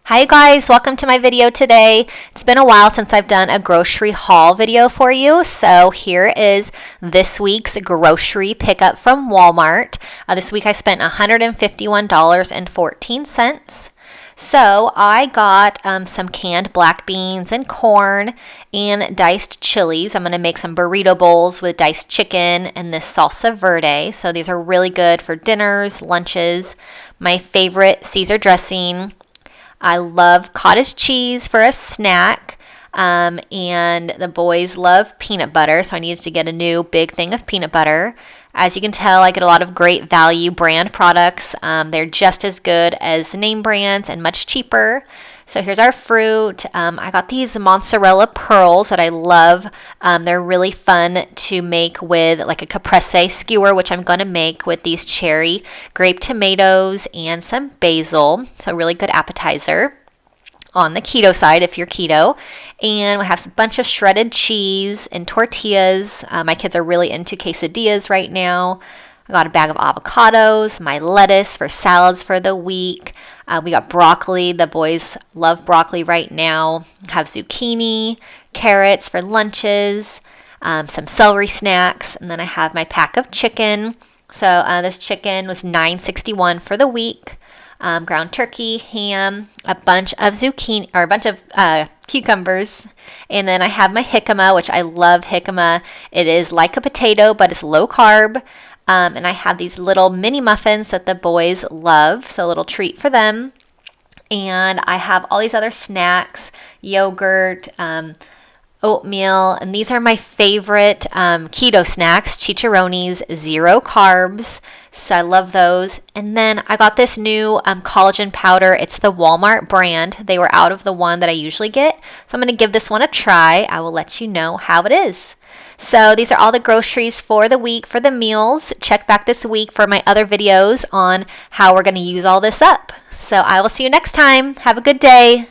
Hi guys, welcome to my video today. It's been a while since I've done a grocery haul video for you, so here is this week's grocery pickup from Walmart. This week I spent $151.14. So I got some canned black beans and corn and diced chilies. I'm going to make some burrito bowls with diced chicken and this salsa verde. So these are really good for dinners, lunches. My favorite Caesar dressing. I love cottage cheese for a snack, and the boys love peanut butter, so I needed to get a new big thing of peanut butter. As you can tell, I get a lot of great value brand products. They're just as good as name brands and much cheaper. So here's our fruit. I got these mozzarella pearls that I love. They're really fun to make with like a caprese skewer, which I'm going to make with these cherry grape tomatoes and some basil. So really good appetizer on the keto side if you're keto. And we have a bunch of shredded cheese and tortillas. My kids are really into quesadillas right now. I got a bag of avocados, my lettuce for salads for the week. We got broccoli. The boys love broccoli right now. Have zucchini, carrots for lunches, some celery snacks, and then I have my pack of chicken. So this chicken was $9.61 for the week. Ground turkey, ham, a bunch of zucchini or a bunch of cucumbers, and then I have my jicama, which I love jicama. It is like a potato, but it's low carb. And I have these little mini muffins that the boys love, so a little treat for them. And I have all these other snacks, yogurt, oatmeal, and these are my favorite keto snacks, chicharrones, 0 carbs, so I love those. And then I got this new collagen powder. It's the Walmart brand. They were out of the one that I usually get, so I'm going to give this one a try. I will let you know how it is. So these are all the groceries for the week for the meals. Check back this week for my other videos on how we're going to use all this up. So I will see you next time. Have a good day.